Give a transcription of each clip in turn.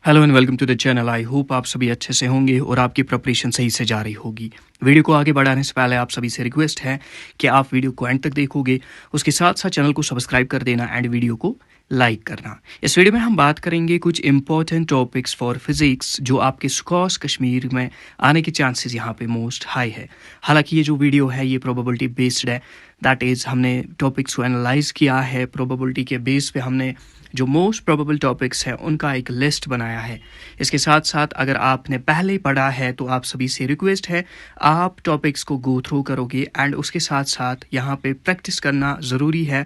Hello and welcome to the channel. I hope आप सभी अच्छे से होंगे और आपकी प्रिपरेशन सही से जा रही होगी। वीडियो को आगे बढ़ाने से पहले आप सभी से रिक्वेस्ट है कि आप वीडियो को एंड तक देखोगे, उसके साथ साथ चैनल को सब्सक्राइब कर देना एंड वीडियो को लाइक करना। इस वीडियो में हम बात करेंगे कुछ इंपॉर्टेंट टॉपिक्स फॉर फिजिक्स जो आपके स्कॉस कश्मीर में आने के चांसेस यहाँ पे मोस्ट हाई है। हालांकि ये जो वीडियो है ये प्रोबेबिलिटी बेस्ड है, दैट इज़ हमने टॉपिक्स को एनालाइज किया है, प्रोबेबिलिटी के बेस पे हमने जो मोस्ट प्रोबेबल टॉपिक्स हैं उनका एक लिस्ट बनाया है। इसके साथ साथ अगर आपने पहले ही पढ़ा है तो आप सभी से रिक्वेस्ट है आप टॉपिक्स को गो थ्रू करोगे एंड उसके साथ साथ यहाँ पे प्रैक्टिस करना ज़रूरी है,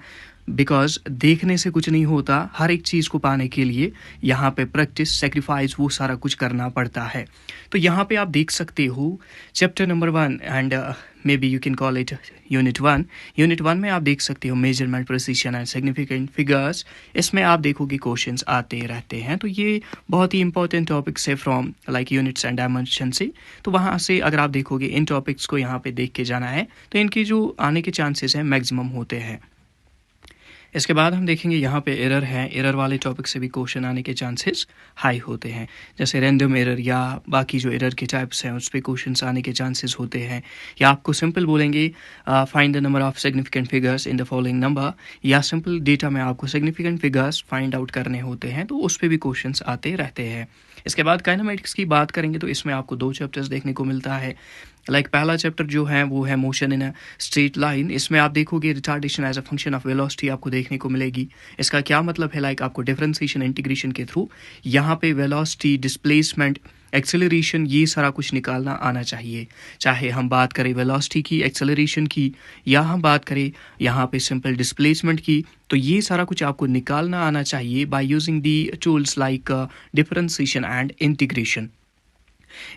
बिकॉज देखने से कुछ नहीं होता। हर एक चीज़ को पाने के लिए यहाँ पे प्रैक्टिस, सेक्रीफाइस, वो सारा कुछ करना पड़ता है। तो यहाँ पे आप देख सकते हो chapter number 1 and may be you can call it unit 1। Unit 1 में आप देख सकते हो measurement, precision and significant figures. इसमें आप देखोगे क्वेश्चंस आते रहते हैं। तो ये बहुत ही इंपॉर्टेंट टॉपिक्स है from like units and dimension से। तो वहाँ से अगर आप देखोगे इन टॉपिक्स को यहाँ पे देख के जाना है तो इनकी जो आने के चांसेस हैं मैक्सिमम होते हैं। इसके बाद हम देखेंगे यहाँ पे एरर है। एरर वाले टॉपिक से भी क्वेश्चन आने के चांसेस हाई होते हैं, जैसे रैंडम एरर या बाकी जो एरर के टाइप्स हैं उस पर क्वेश्चंस आने के चांसेस होते हैं। या आपको सिंपल बोलेंगे find the number of significant figures in the following number, या सिंपल डेटा में आपको सिग्निफिकेंट फिगर्स फाइंड आउट करने होते हैं, तो उस पर भी क्वेश्चंस आते रहते हैं। इसके बाद काइनेमेटिक्स की बात करेंगे तो इसमें आपको 2 चैप्टर्स देखने को मिलता है। पहला चैप्टर जो है वो है motion in a straight line. इसमें आप देखोगे retardation as a function of velocity आपको देखने को मिलेगी। इसका क्या मतलब है, आपको डिफरेंशिएशन इंटीग्रेशन के थ्रू यहाँ पे वेलोसिटी, डिस्प्लेसमेंट, एक्सेलरेशन, ये सारा कुछ निकालना आना चाहिए। चाहे हम बात करें वेलोसिटी की, एक्सेलरेशन की, या हम बात करें यहाँ पे सिंपल डिस्प्लेसमेंट की, तो ये सारा कुछ आपको निकालना आना चाहिए by using the tools like differentiation and integration.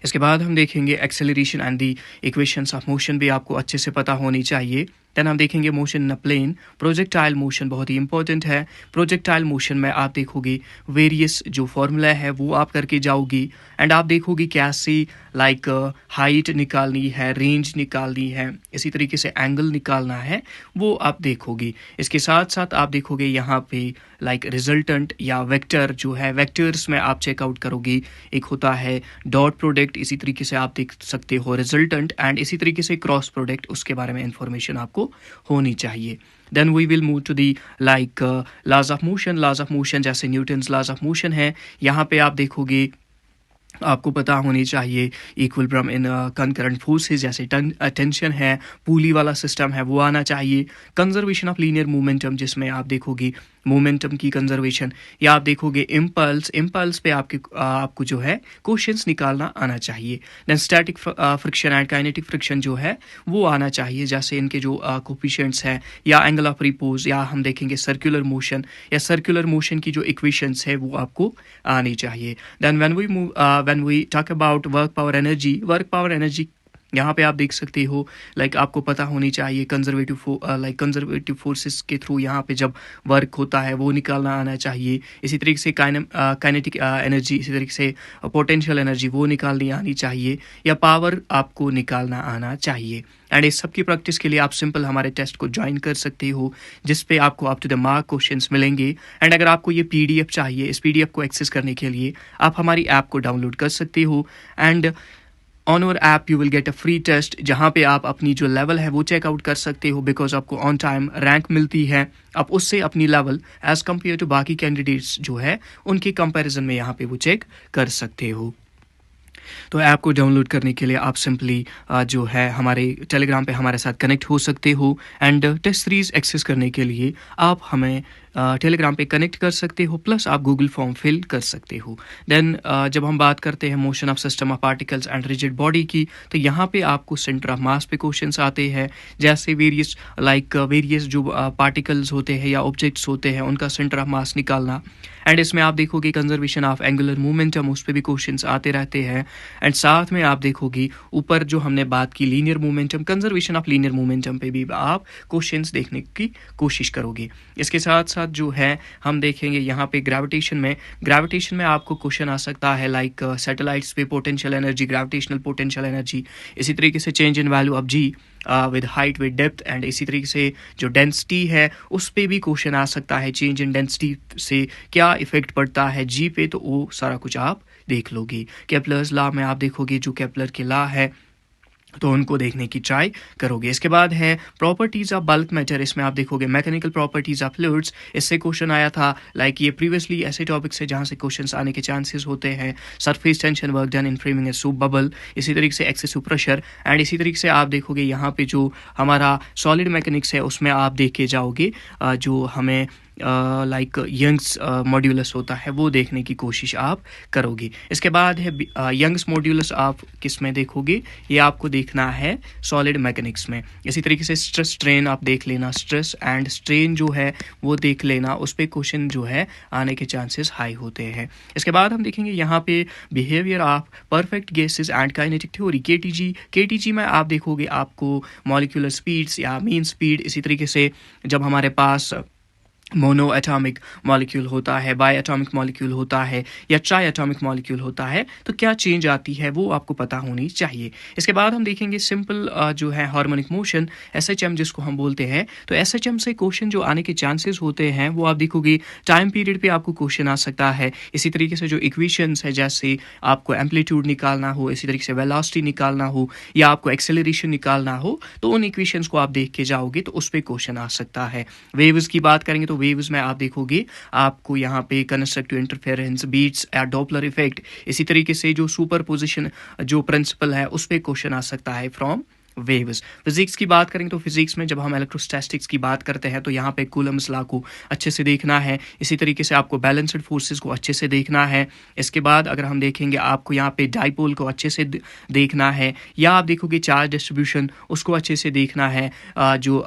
इसके बाद हम देखेंगे acceleration and the equations of motion भी आपको अच्छे से पता होनी चाहिए। देन हम देखेंगे motion in a plane. Projectile motion बहुत ही इंपॉर्टेंट है। प्रोजेक्टाइल मोशन में आप देखोगे वेरियस जो फॉर्मूला है वो आप करके जाओगी एंड आप देखोगी कैसे हाइट निकालनी है, रेंज निकालनी है, इसी तरीके से एंगल निकालना है, वो आप देखोगी। इसके साथ साथ आप देखोगे यहाँ पे रिजल्टेंट या वेक्टर जो है, वेक्टर्स में आप चेकआउट करोगे। एक होता है डॉट प्रोडक्ट, इसी तरीके से आप देख सकते हो रिजल्टेंट, एंड इसी तरीके से क्रॉस प्रोडक्ट, उसके बारे में इंफॉर्मेशन आपको होनी चाहिए। Then we will move to the laws of motion. Laws of motion जैसे न्यूटन्स लॉज ऑफ मोशन है, यहाँ पे आप देखोगे आपको पता होनी चाहिए इक्विलिब्रियम इन कंकरेंट फोर्सेस, जैसे टेंशन है, पुली वाला सिस्टम है, वो आना चाहिए। कंजर्वेशन ऑफ लीनियर मोमेंटम, जिसमें आप देखोगे मोमेंटम की कंजर्वेशन, या आप देखोगे इम्पल्स। इम्पल्स पे आपको जो है क्वेश्चंस निकालना आना चाहिए। Then static friction and kinetic friction जो है वो आना चाहिए, जैसे इनके जो कोफिशिएंट्स हैं, या एंगल ऑफ रिपोज, या हम देखेंगे सर्कुलर मोशन, या सर्कुलर मोशन की जो इक्वेशंस है वो आपको आनी चाहिए। Then when we talk about work power energy, work power energy यहाँ पे आप देख सकते हो आपको पता होनी चाहिए कंजर्वेटिव फोर्सेस के थ्रू यहाँ पे जब वर्क होता है वो निकालना आना चाहिए। इसी तरीके से काइनेटिक एनर्जी, इसी तरीके से पोटेंशियल एनर्जी वो निकालनी आनी चाहिए, या पावर आपको निकालना आना चाहिए। एंड इस सब की प्रैक्टिस के लिए आप सिंपल हमारे टेस्ट को ज्वाइन कर सकते हो, जिस पे आपको up to the mark questions मिलेंगे। एंड अगर आपको ये PDF चाहिए, इस PDF को एक्सेस करने के लिए आप हमारी ऐप को डाउनलोड कर सकते हो। And on our app you will get a free test, जहाँ पे आप अपनी जो लेवल है वो चेकआउट कर सकते हो, बिकॉज आपको ऑन टाइम रैंक मिलती है। आप उससे अपनी लेवल एज कम्पेयर टू बाकी कैंडिडेट्स जो है उनके कंपैरिजन में यहाँ पे वो चेक कर सकते हो। तो ऐप को डाउनलोड करने के लिए आप सिंपली जो है हमारे टेलीग्राम पे हमारे साथ कनेक्ट हो सकते हो। एंड टेस्ट सीरीज एक्सेस करने के लिए आप हमें टेलीग्राम पे कनेक्ट कर सकते हो, प्लस आप गूगल फॉर्म फिल कर सकते हो। देन जब हम बात करते हैं motion of system of particles and rigid body की, तो यहाँ पे आपको सेंटर ऑफ मास पे क्वेश्चंस आते हैं, जैसे वेरियस जो पार्टिकल्स होते हैं या ऑब्जेक्ट्स होते हैं उनका सेंटर ऑफ मास निकालना। एंड इसमें आप देखोगे कंजर्वेशन ऑफ एंगुलर मोमेंटम, उस पर भी क्वेश्चंस आते रहते हैं। एंड साथ में आप देखोगे ऊपर जो हमने बात की linear momentum, conservation of linear momentum पे भी आप क्वेश्चंस देखने की कोशिश करोगे। इसके साथ साथ जो है हम देखेंगे यहाँ पे ग्रेविटेशन में आपको क्वेश्चन आ सकता है सैटेलाइट्स पे potential energy, gravitational potential energy, इसी तरीके से change in value of g, with height with depth and इसी तरीके से जो डेंसिटी है उस पे भी क्वेश्चन आ सकता है, चेंज इन डेंसिटी से क्या इफेक्ट पड़ता है जी पे, तो वो सारा कुछ आप देख लोगे। केपलर्स लॉ में आप देखोगे जो केपलर के लॉ है तो उनको देखने की ट्राई करोगे। इसके बाद है प्रॉपर्टीज़ ऑफ बल्क मैटर, इसमें आप देखोगे मैकेनिकल प्रॉपर्टीज़ ऑफ फ्लूइड्स, इससे क्वेश्चन आया था लाइक ये प्रीवियसली ऐसे टॉपिक से जहाँ से क्वेश्चंस आने के चांसेस होते हैं। Surface tension work done in framing A soup bubble, इसी तरीके से एक्सेसिव प्रेशर एंड इसी तरीके से आप देखोगे यहाँ पे जो हमारा सॉलिड मैकेनिक्स है उसमें आप देख के जाओगे जो हमें लाइक यंग्स मॉड्यूलस होता है वो देखने की कोशिश आप करोगे। इसके बाद है यंग्स मॉड्यूलस आप किस में देखोगे, ये आपको देखना है सॉलिड मैकेनिक्स में। इसी तरीके से स्ट्रेस स्ट्रेन आप देख लेना, स्ट्रेस एंड स्ट्रेन जो है वो देख लेना, उस पर क्वेश्चन जो है आने के चांसेस हाई होते हैं। इसके बाद हम देखेंगे यहाँ पे behaviour of perfect gases and kinetic theory, KTG में आप देखोगे आपको मॉलिक्यूलर स्पीड्स या मीन स्पीड, इसी तरीके से जब हमारे पास मोनो एटॉमिक मॉलिक्यूल होता है, बाई एटॉमिक मॉलिक्यूल होता है या ट्राई एटॉमिक मॉलिक्यूल होता है तो क्या चेंज आती है वो आपको पता होनी चाहिए। इसके बाद हम देखेंगे सिंपल जो है हार्मोनिक मोशन एसएचएम जिसको हम बोलते हैं, तो एसएचएम से क्वेश्चन जो आने के चांसेस होते हैं वो आप देखोगे टाइम पीरियड पे आपको क्वेश्चन आ सकता है। इसी तरीके से जो इक्वेशंस है जैसे आपको एम्पलीट्यूड निकालना हो, इसी तरीके से वेलोसिटी निकालना हो या आपको एक्सेलरेशन निकालना हो तो उन इक्वेशंस को आप देख के जाओगे तो उस पर क्वेश्चन आ सकता है। वेव्स की बात करेंगे तो वेव्स में आप देखोगे आपको यहाँ पे कंस्ट्रक्टिव इंटरफेरेंस, बीट्स या डॉपलर इफेक्ट, इसी तरीके से जो सुपरपोजिशन जो प्रिंसिपल है उस पे क्वेश्चन आ सकता है फ्रॉम वेव्स। फिजिक्स की बात करेंगे तो फिजिक्स में जब हम इलेक्ट्रोस्टैटिक्स की बात करते हैं तो यहाँ पे कूलम्स लॉ को अच्छे से देखना है, इसी तरीके से आपको बैलेंस्ड फोर्सेस को अच्छे से देखना है। इसके बाद अगर हम देखेंगे आपको यहाँ पे डाइपोल को अच्छे से देखना है या आप देखोगे चार्ज डिस्ट्रीब्यूशन उसको अच्छे से देखना है, जो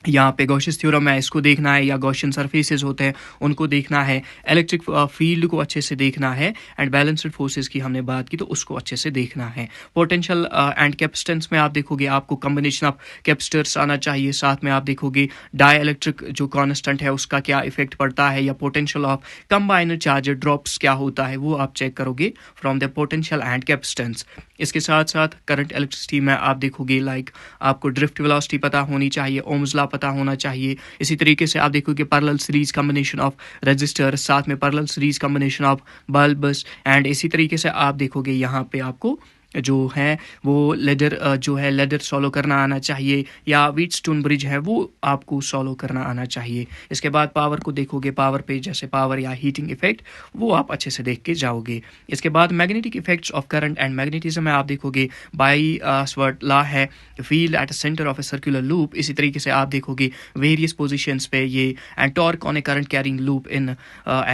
यहाँ पे गॉसियन थ्योरम है इसको देखना है या गॉसियन सरफेसेस होते हैं उनको देखना है, इलेक्ट्रिक फील्ड को अच्छे से देखना है एंड बैलेंस्ड फोर्सेस की हमने बात की तो उसको अच्छे से देखना है। पोटेंशियल एंड कैपेसिटेंस में आप देखोगे आपको कॉम्बिनेशन ऑफ कैपेसिटर्स आना चाहिए, साथ में आप देखोगे डाई इलेक्ट्रिक जो कांस्टेंट है उसका क्या इफेक्ट पड़ता है या potential of combiner charger drops क्या होता है वो आप चेक करोगे from the potential and capacitance. इसके साथ साथ करंट इलेक्ट्रिसिटी में आप देखोगे लाइक आपको ड्रिफ्ट वेलोसिटी पता होनी चाहिए, ओम्स लॉ पता होना चाहिए, इसी तरीके से आप देखोगे parallel series combination of register, साथ में parallel series combination of bulbs and इसी तरीके से आप देखोगे यहाँ पे आपको जो है वो लेडर जो है लेडर सॉल्व करना आना चाहिए या व्हीटस्टोन ब्रिज है वो आपको सॉल्व करना आना चाहिए। इसके बाद पावर को देखोगे, पावर पे जैसे पावर या हीटिंग इफेक्ट वो आप अच्छे से देख के जाओगे। इसके बाद magnetic effects of current and magnetism में आप देखोगे बाई स्वर्ट लॉ है field at centre of a circular loop, इसी तरीके से आप देखोगे वेरियस पोजिशंस पे ये and torque on A current carrying loop in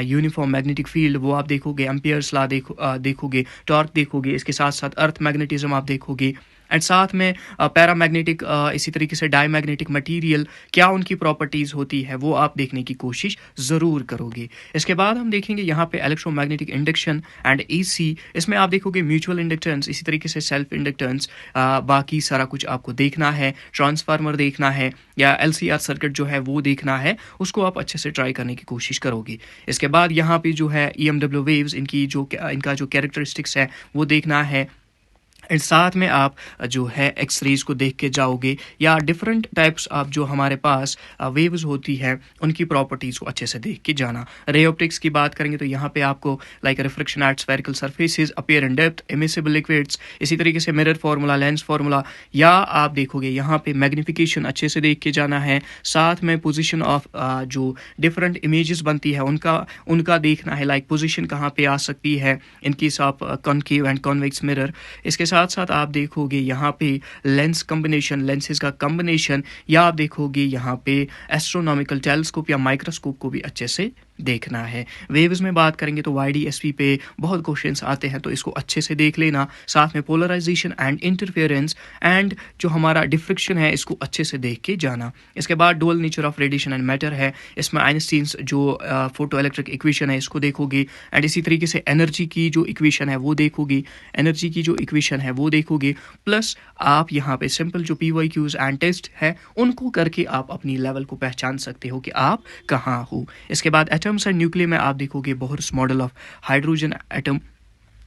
uniform magnetic field वो आप देखोगे, एम्पियर्स लॉ देखोगे, टॉर्क देखोगे, इसके साथ साथ अर्थ मैग्नेटिज्म आप देखोगे एंड साथ में पैरामैग्नेटिक इसी तरीके से डायमैग्नेटिक मटेरियल क्या उनकी प्रॉपर्टीज़ होती है वो आप देखने की कोशिश ज़रूर करोगे। इसके बाद हम देखेंगे यहाँ पे इलेक्ट्रोमैग्नेटिक इंडक्शन एंड एसी, इसमें आप देखोगे म्यूचुअल इंडक्टेंस, इसी तरीके से सेल्फ इंडक्टेंस, बाकी सारा कुछ आपको देखना है, ट्रांसफार्मर देखना है या एलसीआर सर्किट जो है वो देखना है, उसको आप अच्छे से ट्राई करने की कोशिश करोगे। इसके बाद यहाँ पे जो है EMW वेव्स इनका जो कैरेक्टरिस्टिक्स है वो देखना है एंड साथ में आप जो है एक्सरेज को देख के जाओगे या डिफरेंट टाइप्स ऑफ जो हमारे पास वेव्स होती है उनकी प्रॉपर्टीज़ को अच्छे से देख के जाना। रे ऑप्टिक्स की बात करेंगे तो यहाँ पे आपको like reflection eight spherical surfaces, appear in depth, immiscible liquids, इसी तरीके से मिरर फार्मूला, लेंस फार्मूला, या आप देखोगे यहाँ पे मैग्निफिकेशन अच्छे से देख के जाना है, साथ में पोजिशन ऑफ जो डिफरेंट इमेजेस बनती है उनका देखना है, लाइक पोजिशन कहाँ पे आ सकती है in case of concave and convex mirror. इसके साथ साथ आप देखोगे यहाँ पे लेंस कॉम्बिनेशन, लेंसेज का कॉम्बिनेशन, या आप देखोगे यहाँ पे एस्ट्रोनॉमिकल टेलीस्कोप या माइक्रोस्कोप को भी अच्छे से देखना है। वेव्स में बात करेंगे तो YDSP पे बहुत क्वेश्चंस आते हैं तो इसको अच्छे से देख लेना, साथ में पोलराइजेशन एंड इंटरफेरेंस एंड जो हमारा डिफ्रेक्शन है इसको अच्छे से देख के जाना। इसके बाद dual nature of radiation and matter है, इसमें आइंस्टीन्स जो फोटो इलेक्ट्रिक इक्वेशन है इसको देखोगे एंड इसी तरीके से एनर्जी की जो इक्वेशन है वो देखोगे, प्लस आप यहाँ पे सिंपल जो PYQs एंड टेस्ट है उनको करके आप अपनी लेवल को पहचान सकते हो कि आप कहाँ हो। इसके बाद एटम्स एंड न्यूक्लियर में आप देखोगे Bohr's model of hydrogen atom,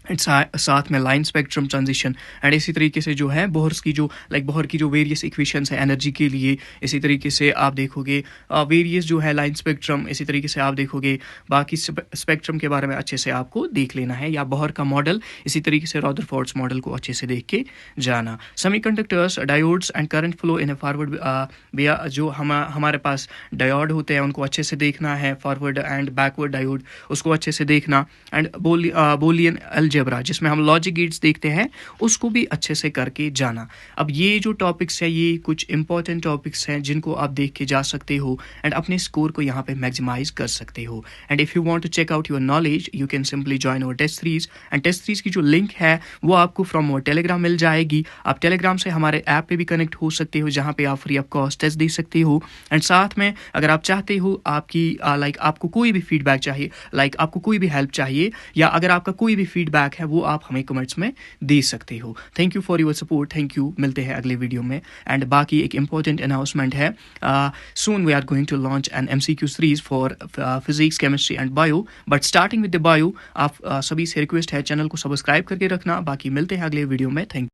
and साथ में लाइन स्पेक्ट्रम ट्रांजिशन एंड इसी तरीके से जो है बोहर्स की जो बोहर की जो वेरियस इक्वेशंस है एनर्जी के लिए, इसी तरीके से आप देखोगे वेरियस जो है लाइन स्पेक्ट्रम, इसी तरीके से आप देखोगे बाकी स्पेक्ट्रम के बारे में अच्छे से आपको देख लेना है, या बोहर का मॉडल, इसी तरीके से रदरफोर्ड्स मॉडल को अच्छे से देख के जाना। Semiconductors, diodes and current flow in A forward, जो हमारे पास डायोड होते हैं उनको अच्छे से देखना है, फॉरवर्ड एंड बैकवर्ड डायोड उसको अच्छे से देखना, एंड बोलियन अलजेब्रा जिसमें हम लॉजिक गेट्स देखते हैं उसको भी अच्छे से करके जाना। अब ये जो टॉपिक्स है ये कुछ इंपॉर्टेंट टॉपिक्स हैं जिनको आप देख के जा सकते हो एंड अपने स्कोर को यहाँ पे मैक्सिमाइज कर सकते हो। And if you want to check out your knowledge you can simply join our test series, and test series की जो लिंक है वो आपको फ्रॉम अवर टेलीग्राम मिल जाएगी। आप टेलीग्राम से हमारे ऐप पे भी कनेक्ट हो सकते हो जहाँ पे आप फ्री ऑफ कॉस्ट टेस्ट दे सकते हो। एंड साथ में अगर आप चाहते हो आपकी आपको कोई भी फीडबैक चाहिए, आपको कोई भी हेल्प चाहिए, या अगर आपका कोई भी फीडबैक है वो आप हमें कमेंट्स में दे सकते हो। Thank you for your support, thank you. मिलते हैं अगले वीडियो में। एंड बाकी एक इंपॉर्टेंट अनाउंसमेंट है, soon we are going to launch an MCQ series for physics, chemistry and bio, but starting with the bio. आप सभी से रिक्वेस्ट है चैनल को सब्सक्राइब करके रखना। बाकी मिलते हैं अगले वीडियो में। थैंक